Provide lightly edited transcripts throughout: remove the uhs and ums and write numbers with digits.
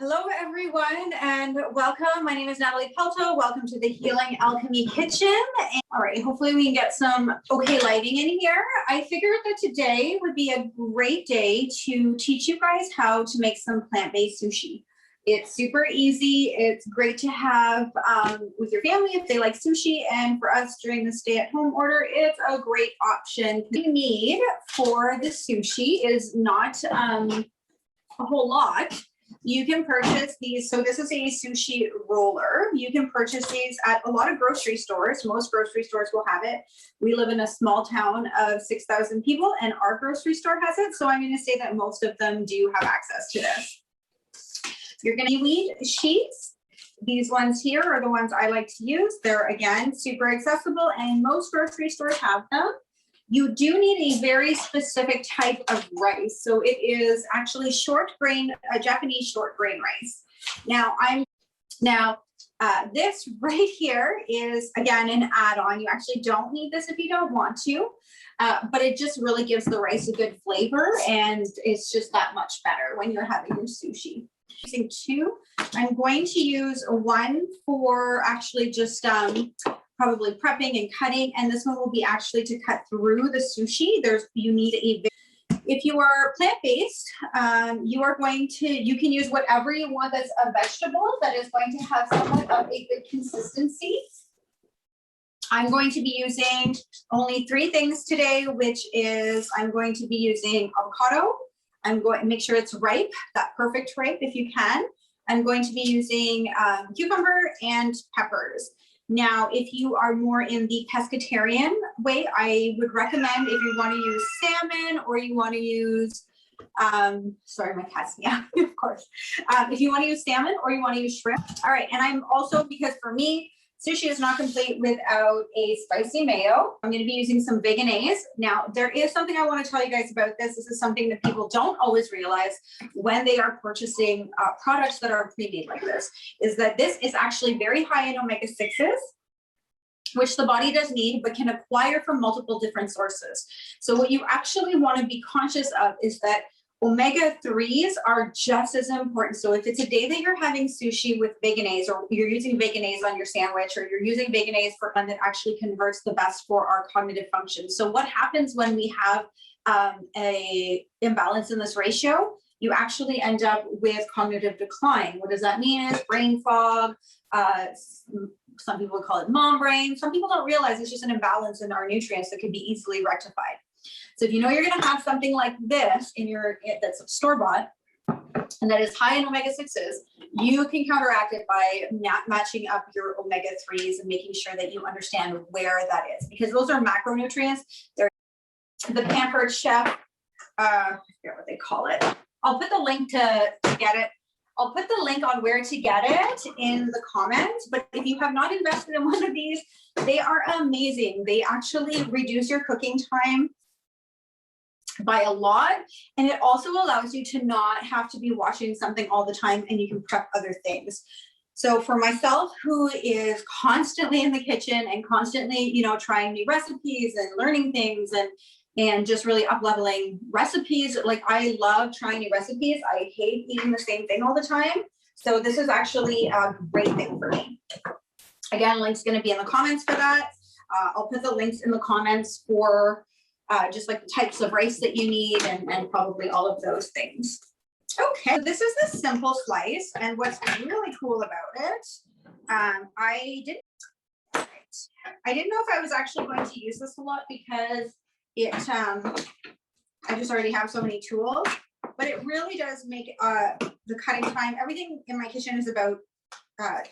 Hello, everyone, and welcome. My name is Natalie Pelto. Welcome to the Healing Alchemy Kitchen. All right, hopefully we can get some okay lighting in here. I figured that today would be a great day to teach you guys how to make some plant-based sushi. It's super easy. It's great to have with your family if they like sushi, and for us during the stay-at-home order, it's a great option. What you need for the sushi is not a whole lot. You can purchase these. So this is a sushi roller. You can purchase these at a lot of grocery stores. Most grocery stores will have it. We live in a small town of 6,000 people and our grocery store has it. So I'm going to say that most of them do have access to this. You're going to need sheets. These ones here are the ones I like to use. They're, again, super accessible and most grocery stores have them. You do need a very specific type of rice. So it is actually short grain, a Japanese short grain rice. This right here is, again, an add-on. You actually don't need this if you don't want to, but it just really gives the rice a good flavor and it's just that much better when you're having your sushi. Using two, I'm going to use one for actually just probably prepping and cutting, and this one will be actually to cut through the sushi. If you are plant-based, you can use whatever you want that's a vegetable that is going to have somewhat of a good consistency. I'm going to be using only 3 things today, which is I'm going to be using avocado. I'm going to make sure it's ripe, that perfect ripe if you can. I'm going to be using cucumber and peppers. Now, if you are more in the pescatarian way, I would recommend if you want to use salmon or you want to use, sorry, my cat's, yeah, of course. If you want to use salmon or you want to use shrimp. All right, and I'm also, because for me, sushi is not complete without a spicy mayo. I'm going to be using some veganaise. Now, there is something I want to tell you guys about this. This is something that people don't always realize when they are purchasing products that are pre-made like this, is that this is actually very high in omega-6s, which the body does need, but can acquire from multiple different sources. So what you actually want to be conscious of is that omega-3s are just as important. So if it's a day that you're having sushi with veganaise, or you're using veganaise on your sandwich, or you're using veganaise for one that actually converts the best for our cognitive function. So what happens when we have a imbalance in this ratio? You actually end up with cognitive decline. What does that mean? Is brain fog. Some people would call it mom brain. Some people don't realize it's just an imbalance in our nutrients that can be easily rectified. So if you know you're going to have something like this that's store-bought and that is high in omega-6s, you can counteract it by matching up your omega-3s and making sure that you understand where that is, because those are macronutrients. They're the Pampered Chef, I forget what they call it. I'll put the link to get it. I'll put the link on where to get it in the comments, but if you have not invested in one of these, they are amazing. They actually reduce your cooking time by a lot, and it also allows you to not have to be watching something all the time, and you can prep other things. So for myself, who is constantly in the kitchen and constantly, trying new recipes and learning things and just really up-leveling recipes, like I love trying new recipes. I hate eating the same thing all the time. So this is actually a great thing for me. Again, link's going to be in the comments for that. I'll put the links in the comments for just like the types of rice that you need and probably all of those things. Okay, so this is the simple slice, and what's really cool about it, I didn't know if I was actually going to use this a lot because I just already have so many tools, but it really does make the cutting time. Everything in my kitchen is about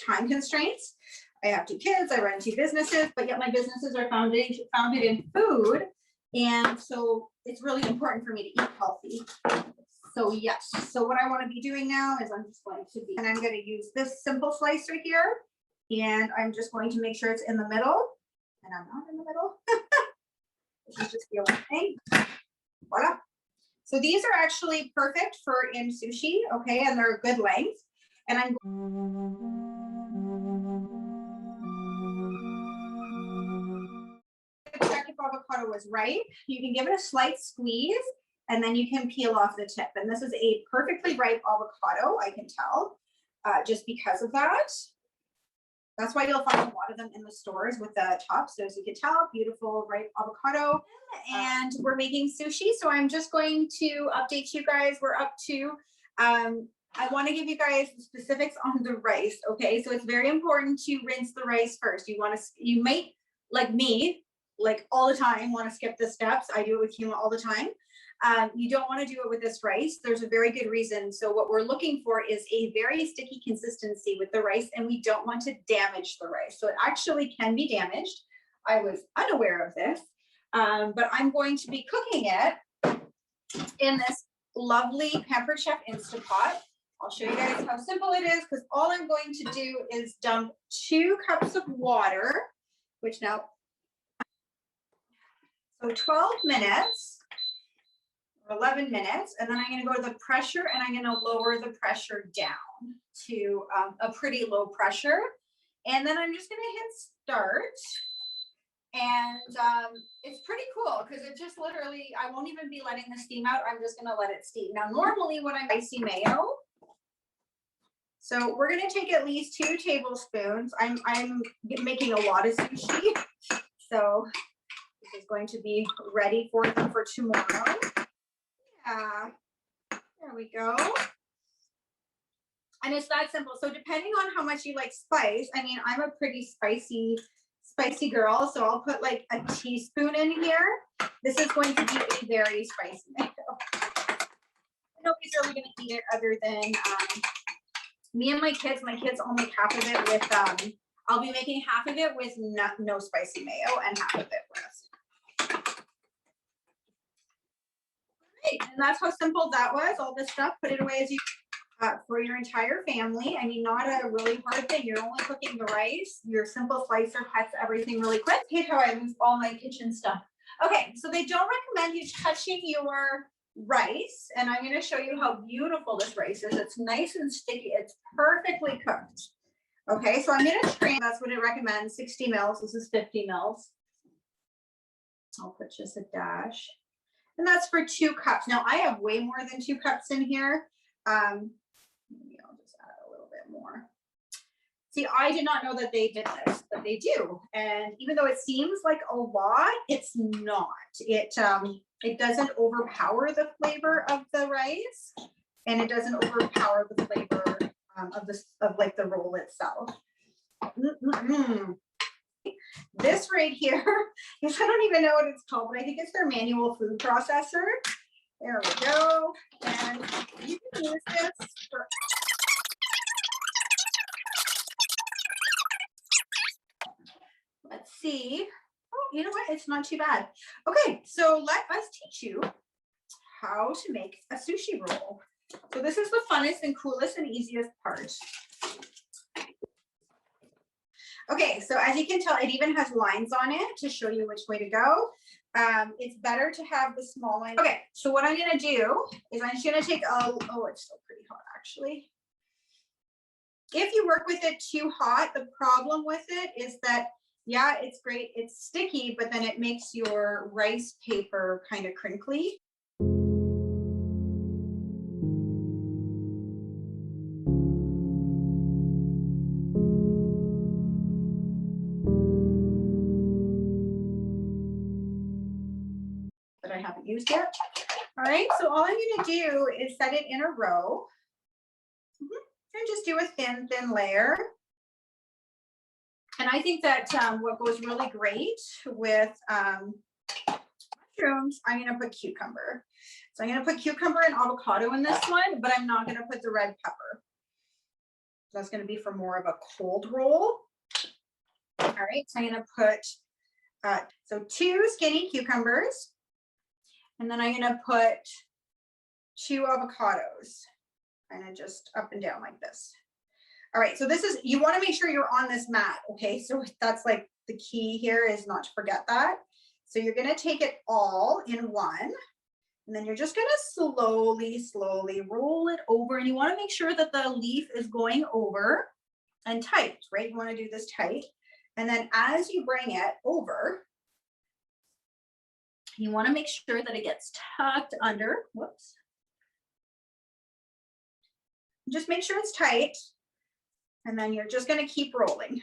time constraints. I have 2 kids, I run 2 businesses, but yet my businesses are founded in food. And so it's really important for me to eat healthy. So yes, so what I want to be doing now is I'm going to use this simple slicer here, and I'm just going to make sure it's in the middle, and I'm not in the middle. This is just the only thing. Voila. So these are actually perfect for in sushi, okay, and they're a good length. And I'm check if avocado was ripe. You can give it a slight squeeze, and then you can peel off the tip. And this is a perfectly ripe avocado, I can tell, just because of that. That's why you'll find a lot of them in the stores with the tops. So as you can tell, beautiful ripe avocado. And we're making sushi. So I'm just going to update you guys. We're up to, I want to give you guys the specifics on the rice. Okay, so it's very important to rinse the rice first. You might, like me, like all the time, want to skip the steps. I do it with quinoa all the time. You don't want to do it with this rice. There's a very good reason. So what we're looking for is a very sticky consistency with the rice, and we don't want to damage the rice. So it actually can be damaged. I was unaware of this, but I'm going to be cooking it in this lovely Pampered Chef Instapot. I'll show you guys how simple it is, because all I'm going to do is dump 2 cups of water, which now, so 12 minutes. 11 minutes, and then I'm going to go to the pressure, and I'm going to lower the pressure down to a pretty low pressure, and then I'm just going to hit start. And it's pretty cool because it just literally, I won't even be letting the steam out. I'm just going to let it steam. Now normally when I'm spicy mayo, so we're going to take at least 2 tablespoons. I'm making a lot of sushi, so this is going to be ready for them for tomorrow. There we go. And it's that simple. So depending on how much you like spice, I mean, I'm a pretty spicy girl, so I'll put like a teaspoon in here. This is going to be a very spicy mayo. Nobody's really going to eat it other than me and my kids. My kids will make half of it with, I'll be making half of it with no spicy mayo and half of it with. And that's how simple that was. All this stuff, put it away as you for your entire family. I mean, not a really hard thing. You're only cooking the rice. Your simple slicer cuts everything really quick. Hate how I lose all my kitchen stuff. Okay, so they don't recommend you touching your rice, and I'm going to show you how beautiful this rice is. It's nice and sticky. It's perfectly cooked. Okay, so I'm going to strain. That's what it recommends. 60 mils. This is 50 mils. I'll put just a dash. And that's for 2 cups. Now I have way more than 2 cups in here. Maybe I'll just add a little bit more. See, I did not know that they did this, but they do. And even though it seems like a lot, it's not. It doesn't overpower the flavor of the rice, and it doesn't overpower the flavor of like the roll itself. This right here is, I don't even know what it's called, but I think it's their manual food processor. There we go. And you can use this for let's see. Oh, you know what? It's not too bad. Okay, so let us teach you how to make a sushi roll. So this is the funnest and coolest and easiest part. Okay, so as you can tell, it even has lines on it to show you which way to go. It's better to have the small line. Okay, so what I'm going to do is I'm just going to take oh, it's still pretty hot actually. If you work with it too hot, the problem with it is that, yeah, it's great. It's sticky, but then it makes your rice paper kind of crinkly. That I haven't used yet. All right, so all I'm going to do is set it in a row. And just do a thin layer. And I think that what goes really great with mushrooms, I'm going to put cucumber. So I'm going to put cucumber and avocado in this one, but I'm not going to put the red pepper. That's going to be for more of a cold roll. All right, so I'm going to put so 2 skinny cucumbers, and then I'm going to put 2 avocados. Kind of just up and down like this. All right, so this is, you want to make sure you're on this mat, okay? So that's like the key here is not to forget that. So you're going to take it all in one, and then you're just going to slowly roll it over, and you want to make sure that the leaf is going over and tight, right? You want to do this tight, and then as you bring it over, You want to make sure that it gets tucked under. Whoops. Just make sure it's tight. And then you're just going to keep rolling.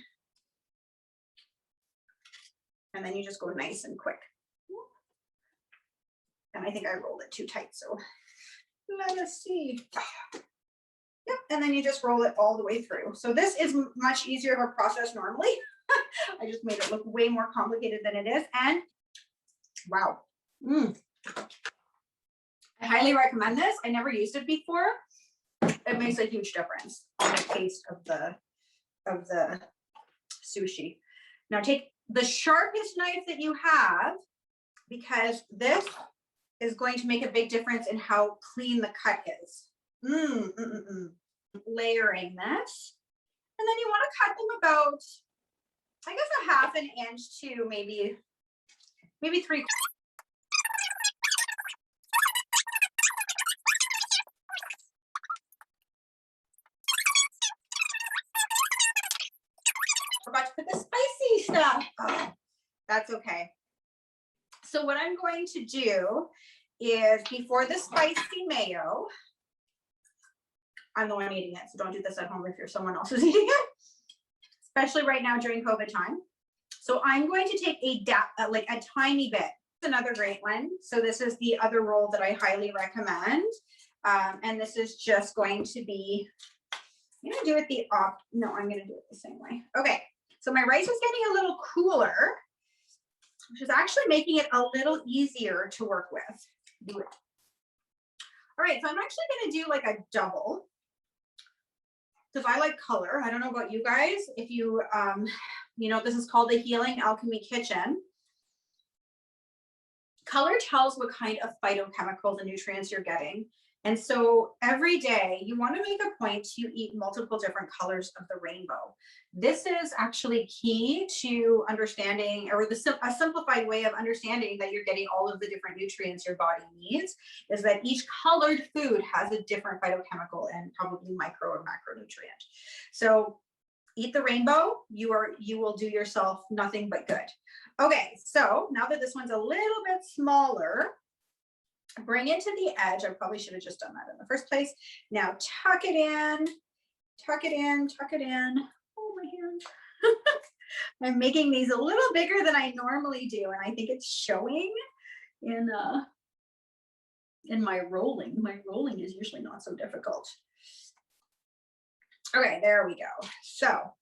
And then you just go nice and quick. And I think I rolled it too tight, so let us see. Yep, and then you just roll it all the way through. So this is much easier of a process normally. I just made it look way more complicated than it is. And wow. I highly recommend this. I never used it before. It makes a huge difference on the taste of the sushi. Now take the sharpest knife that you have, because this is going to make a big difference in how clean the cut is. Layering this. And then you want to cut them about, I guess, a half an inch to maybe 3. Forgot to put the spicy stuff. Oh, that's okay. So what I'm going to do is, before the spicy mayo, I'm the one eating it, so don't do this at home if you're someone else who's eating it, especially right now during COVID time. So I'm going to take a tiny bit. Another great one. So this is the other roll that I highly recommend. And this is just going to be, I'm going to do it I'm going to do it the same way. Okay. So my rice is getting a little cooler, which is actually making it a little easier to work with. All right, so I'm actually going to do like a double, because I like color. I don't know about you guys. If you, this is called the Healing Alchemy Kitchen. Color tells what kind of phytochemicals and nutrients you're getting. And so every day you want to make a point to eat multiple different colors of the rainbow. This is actually key to understanding, or a simplified way of understanding that you're getting all of the different nutrients your body needs, is that each colored food has a different phytochemical and probably micro or macronutrient. So eat the rainbow, you will do yourself nothing but good. Okay, so now that this one's a little bit smaller, bring it to the edge. I probably should have just done that in the first place. Now tuck it in, tuck it in, tuck it in. Oh, my hand. I'm making these a little bigger than I normally do, and I think it's showing in my rolling. My rolling is usually not so difficult. Okay, there we go. So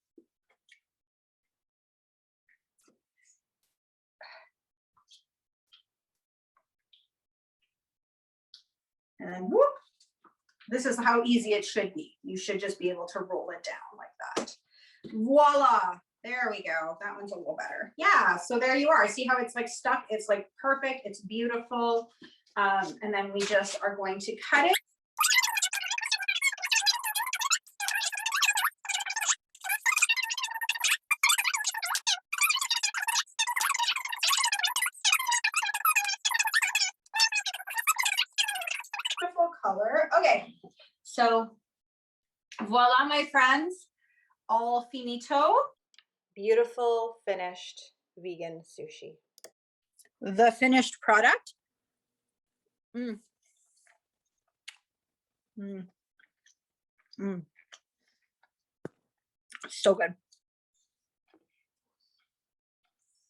and then whoop, this is how easy it should be. You should just be able to roll it down like that. Voila, there we go. That one's a little better. Yeah, so there you are. See how it's like stuck? It's like perfect, it's beautiful. And then we just are going to cut it. Color. Okay, so voila, my friends, all finito. Beautiful finished vegan sushi. The finished product. So good.